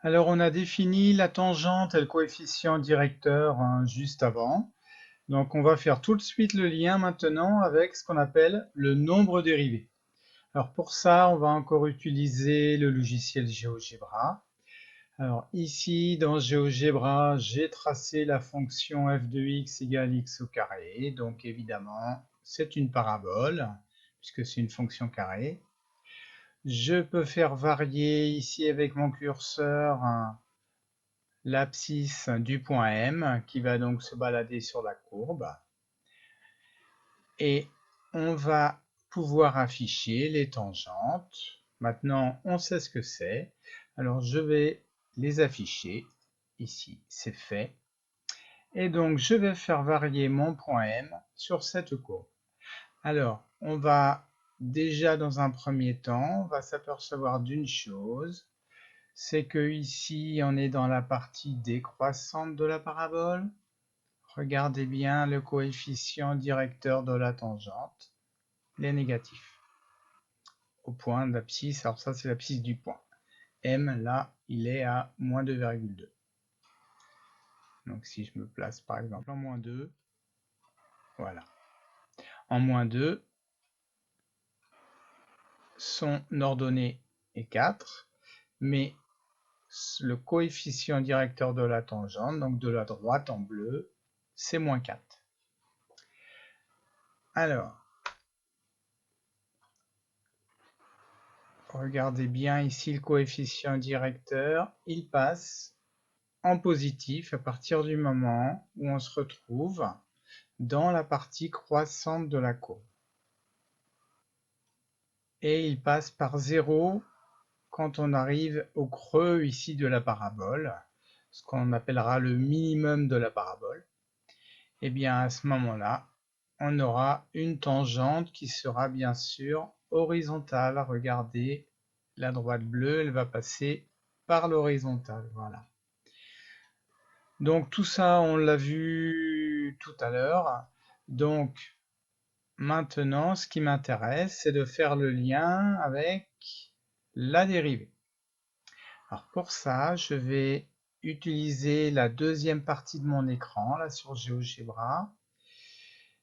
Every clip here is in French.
Alors, on a défini la tangente et le coefficient directeur juste avant. Donc, on va faire tout de suite le lien maintenant avec ce qu'on appelle le nombre dérivé. Alors, pour ça, on va encore utiliser le logiciel GeoGebra. Alors, ici, dans GeoGebra, j'ai tracé la fonction f de x égale x au carré. Donc, évidemment, c'est une parabole, puisque c'est une fonction carrée. Je peux faire varier ici avec mon curseur l'abscisse du point M qui va donc se balader sur la courbe. Et on va pouvoir afficher les tangentes. Maintenant, on sait ce que c'est. Alors, je vais les afficher. Ici, c'est fait. Et donc, je vais faire varier mon point M sur cette courbe. Alors, on va déjà, dans un premier temps, on va s'apercevoir d'une chose. C'est que ici, on est dans la partie décroissante de la parabole. Regardez bien le coefficient directeur de la tangente. Il est négatif. Au point d'abscisse, alors ça c'est l'abscisse du point. M, là, il est à moins 2,2. Donc si je me place par exemple en moins 2, voilà. En moins 2, son ordonnée est 4, mais le coefficient directeur de la tangente, donc de la droite en bleu, c'est moins 4. Alors, regardez bien ici le coefficient directeur, il passe en positif à partir du moment où on se retrouve dans la partie croissante de la courbe. Et il passe par 0 quand on arrive au creux ici de la parabole, ce qu'on appellera le minimum de la parabole. Et bien à ce moment-là, on aura une tangente qui sera bien sûr horizontale. Regardez, la droite bleue, elle va passer par l'horizontale. Voilà. Donc tout ça, on l'a vu tout à l'heure. Donc maintenant, ce qui m'intéresse, c'est de faire le lien avec la dérivée. Alors pour ça, je vais utiliser la deuxième partie de mon écran, là sur GeoGebra,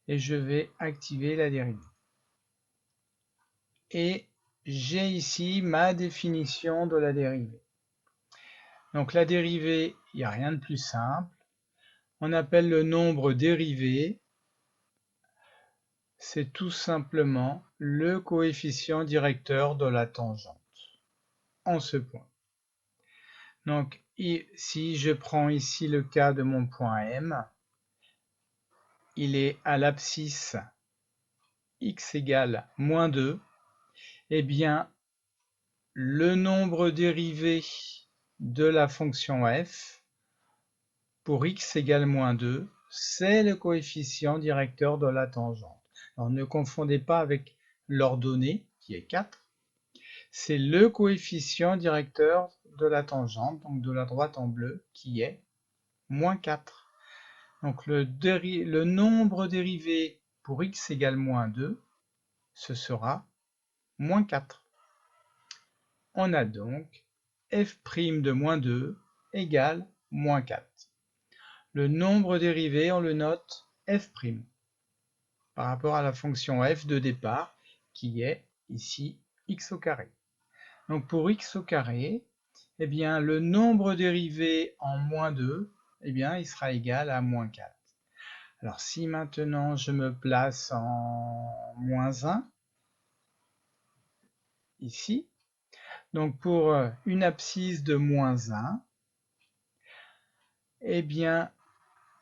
et je vais activer la dérivée. Et j'ai ici ma définition de la dérivée. Donc la dérivée, il n'y a rien de plus simple. On appelle le nombre dérivé, c'est tout simplement le coefficient directeur de la tangente en ce point. Donc si je prends ici le cas de mon point M, il est à l'abscisse x égale moins 2, eh bien le nombre dérivé de la fonction f pour x égale moins 2, c'est le coefficient directeur de la tangente. Alors ne confondez pas avec l'ordonnée qui est 4, c'est le coefficient directeur de la tangente, donc de la droite en bleu, qui est moins 4. Donc le nombre dérivé pour x égale moins 2, ce sera moins 4. On a donc f' de moins 2 égale moins 4. Le nombre dérivé, on le note f' par rapport à la fonction f de départ qui est ici x au carré. Donc pour x au carré, eh bien, le nombre dérivé en moins 2, eh bien, il sera égal à moins 4. Alors si maintenant je me place en moins 1, ici, donc pour une abscisse de moins 1, eh bien,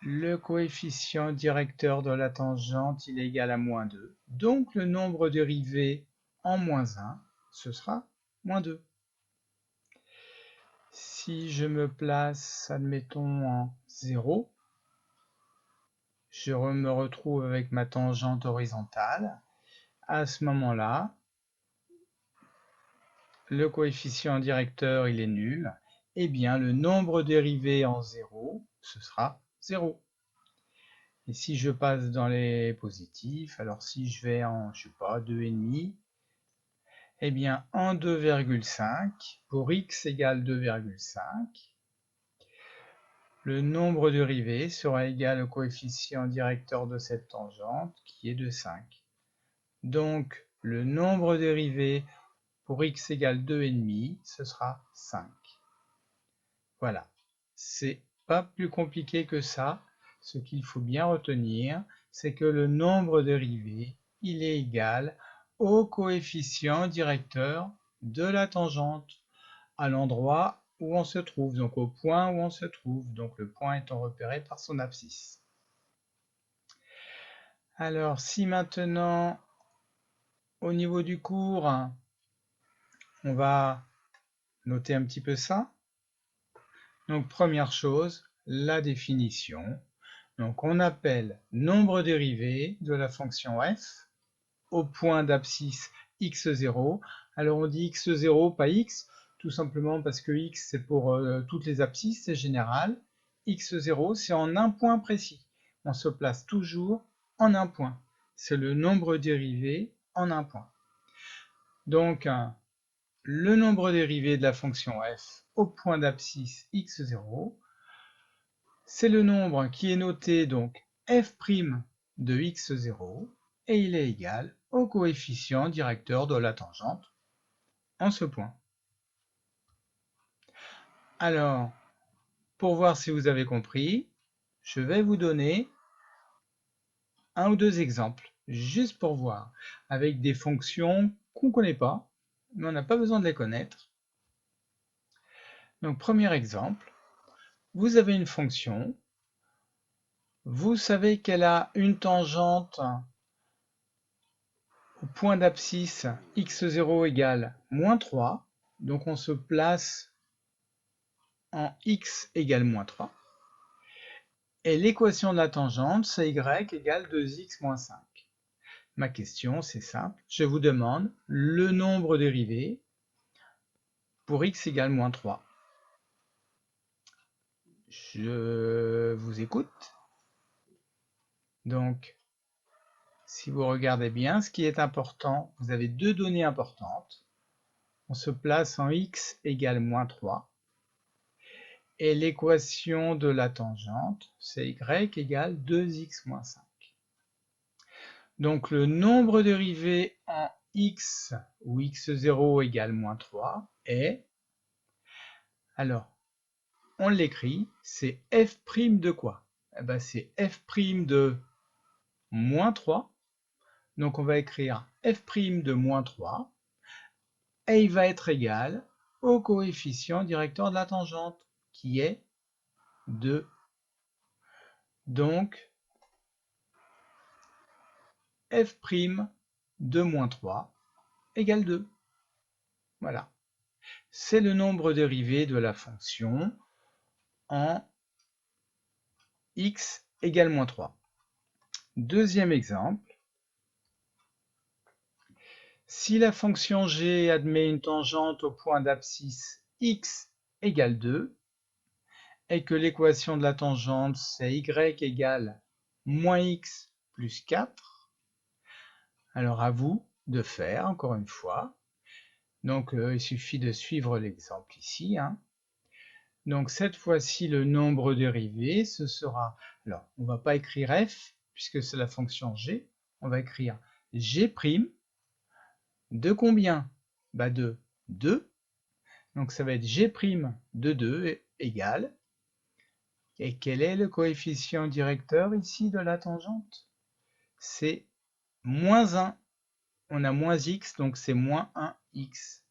le coefficient directeur de la tangente, il est égal à moins 2. Donc le nombre dérivé en moins 1, ce sera moins 2. Si je me place, admettons, en 0, je me retrouve avec ma tangente horizontale. À ce moment-là, le coefficient directeur, il est nul. Eh bien, le nombre dérivé en 0, ce sera 0. Et si je passe dans les positifs, alors si je vais en, je sais pas, 2,5, Eh bien, en 2,5, pour x égale 2,5, le nombre dérivé sera égal au coefficient directeur de cette tangente, qui est de 5. Donc, le nombre dérivé pour x égale 2,5, ce sera 5. Voilà. C'est pas plus compliqué que ça. Ce qu'il faut bien retenir, c'est que le nombre dérivé, il est égal au coefficient directeur de la tangente à l'endroit où on se trouve, donc au point où on se trouve, donc le point étant repéré par son abscisse. Alors, si maintenant, au niveau du cours, on va noter un petit peu ça. Donc, première chose, la définition. Donc, on appelle nombre dérivé de la fonction f au point d'abscisse x0. Alors, on dit x0, pas x, tout simplement parce que x, c'est pour toutes les abscisses, c'est général. x0, c'est en un point précis. On se place toujours en un point. C'est le nombre dérivé en un point. Donc, le nombre dérivé de la fonction f au point d'abscisse x0, c'est le nombre qui est noté donc f' de x0 et il est égal au coefficient directeur de la tangente en ce point. Alors, pour voir si vous avez compris, je vais vous donner un ou deux exemples, juste pour voir, avec des fonctions qu'on ne connaît pas, mais on n'a pas besoin de les connaître. Donc, premier exemple, vous avez une fonction, vous savez qu'elle a une tangente au point d'abscisse x0 égale moins 3, donc on se place en x égale moins 3. Et l'équation de la tangente, c'est y égale 2x moins 5. Ma question, c'est simple, je vous demande le nombre dérivé pour x égale moins 3. Je vous écoute. Donc, si vous regardez bien, ce qui est important, vous avez deux données importantes. On se place en x égale moins 3. Et l'équation de la tangente, c'est y égale 2x moins 5. Donc le nombre dérivé en x, où x0 égale moins 3, est, alors, on l'écrit, c'est f' de quoi? Eh ben, c'est f' de moins 3. Donc on va écrire f' de moins 3, et il va être égal au coefficient directeur de la tangente, qui est 2. Donc, f' de moins 3 égale 2. Voilà. C'est le nombre dérivé de la fonction en x égale moins 3. Deuxième exemple. Si la fonction g admet une tangente au point d'abscisse x égale 2 et que l'équation de la tangente c'est y égale moins x plus 4, alors à vous de faire, encore une fois. Donc il suffit de suivre l'exemple ici. Donc cette fois-ci, le nombre dérivé, ce sera, alors on ne va pas écrire f, puisque c'est la fonction g, on va écrire g' de combien? Bah de 2. Donc ça va être g' de 2 égale, et quel est le coefficient directeur ici de la tangente? C'est moins 1. On a moins x, donc c'est moins 1x.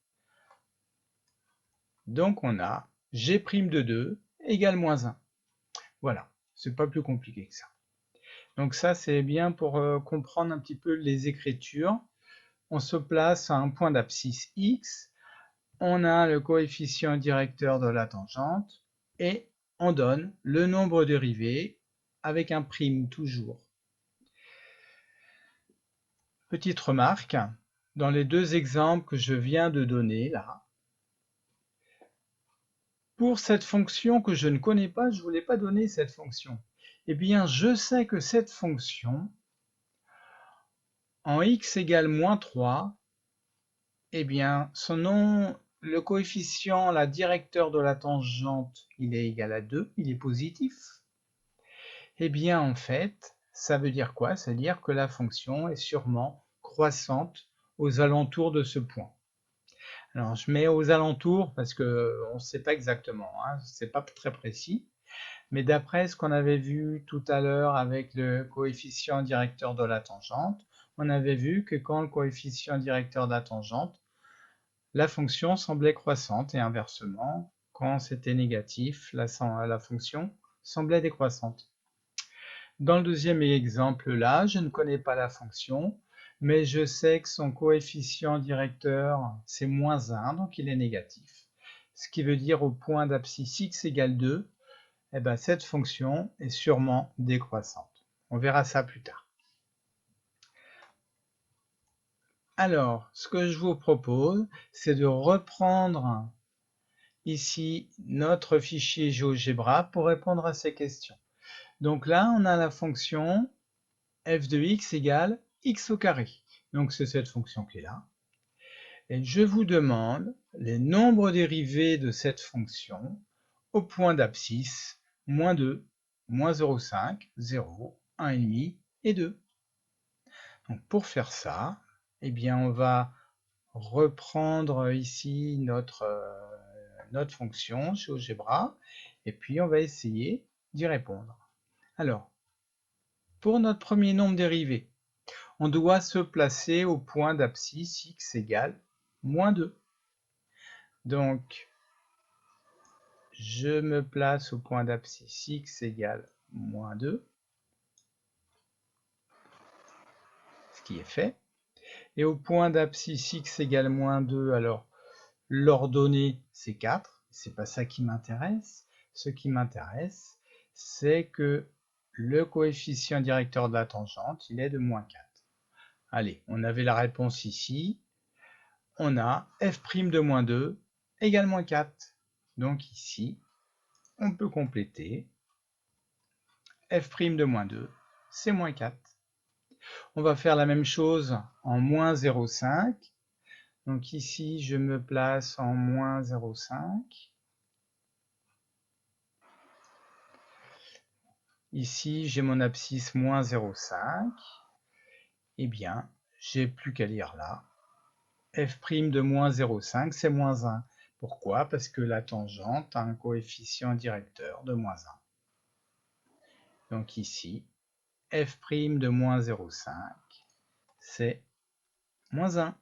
Donc on a g' de 2 égale moins 1. Voilà, c'est pas plus compliqué que ça. Donc ça, c'est bien pour comprendre un petit peu les écritures. On se place à un point d'abscisse x, on a le coefficient directeur de la tangente, et on donne le nombre dérivé avec un prime toujours. Petite remarque, dans les deux exemples que je viens de donner là, pour cette fonction que je ne connais pas, je ne voulais pas donner cette fonction. Eh bien, je sais que cette fonction, en x égale moins 3, eh bien, son nom, le coefficient, la directeur de la tangente, il est égal à 2, il est positif. Eh bien, en fait, ça veut dire quoi? Ça veut dire que la fonction est sûrement croissante aux alentours de ce point. Alors, je mets aux alentours parce qu'on ne sait pas exactement, hein, c'est pas très précis. Mais d'après ce qu'on avait vu tout à l'heure avec le coefficient directeur de la tangente, on avait vu que quand le coefficient directeur de la tangente, la fonction semblait croissante et inversement, quand c'était négatif, la fonction semblait décroissante. Dans le deuxième exemple là, je ne connais pas la fonction, mais je sais que son coefficient directeur, c'est moins 1, donc il est négatif. Ce qui veut dire au point d'abscisse x égale 2, eh ben, cette fonction est sûrement décroissante. On verra ça plus tard. Alors, ce que je vous propose, c'est de reprendre ici notre fichier GeoGebra pour répondre à ces questions. Donc là, on a la fonction f de x égale x au carré. Donc c'est cette fonction qui est là. Et je vous demande les nombres dérivés de cette fonction au point d'abscisse, moins 2, moins 0,5, 0, 1,5 et 2. Donc pour faire ça, eh bien on va reprendre ici notre fonction GeoGebra et puis on va essayer d'y répondre. Alors, pour notre premier nombre dérivé, on doit se placer au point d'abscisse x égale moins 2. Donc, je me place au point d'abscisse x égale moins 2, ce qui est fait. Et au point d'abscisse x égale moins 2, alors l'ordonnée c'est 4, c'est pas ça qui m'intéresse. Ce qui m'intéresse, c'est que le coefficient directeur de la tangente, il est de moins 4. Allez, on avait la réponse ici. On a f' de moins 2 égale moins 4. Donc ici, on peut compléter. F' de moins 2, c'est moins 4. On va faire la même chose en moins 0,5. Donc ici, je me place en moins 0,5. Ici, j'ai mon abscisse moins 0,5. Eh bien, j'ai plus qu'à lire là. F' de moins 0,5, c'est moins 1. Pourquoi? Parce que la tangente a un coefficient directeur de moins 1. Donc ici, f' de moins 0,5, c'est moins 1.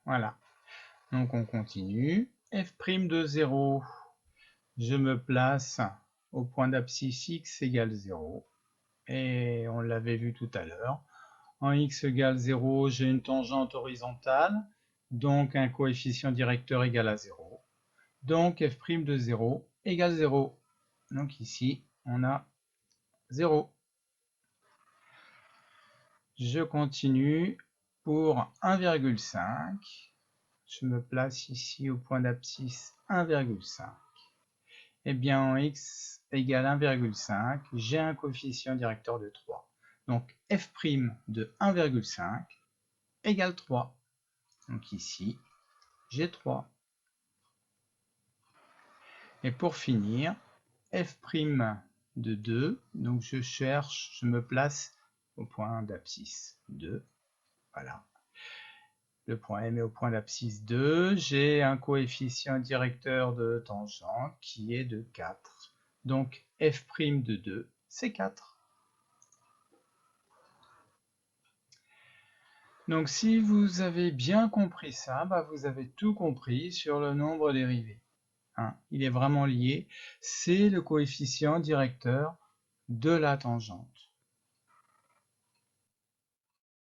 Voilà. Donc on continue. F' de 0, je me place au point d'abscisse x égale 0. Et on l'avait vu tout à l'heure. En x égale 0, j'ai une tangente horizontale, donc un coefficient directeur égal à 0. Donc f' de 0 égale 0. Donc ici, on a 0. Je continue pour 1,5. Je me place ici au point d'abscisse 1,5. Eh bien, en x égale 1,5, j'ai un coefficient directeur de 3. Donc, f' de 1,5 égale 3. Donc ici, j'ai 3. Et pour finir, f' de 2, donc je me place au point d'abscisse 2. Voilà. Le point M est au point d'abscisse 2. J'ai un coefficient directeur de tangente qui est de 4. Donc f' de 2, c'est 4. Donc si vous avez bien compris ça, vous avez tout compris sur le nombre dérivé. Il est vraiment lié. C'est le coefficient directeur de la tangente.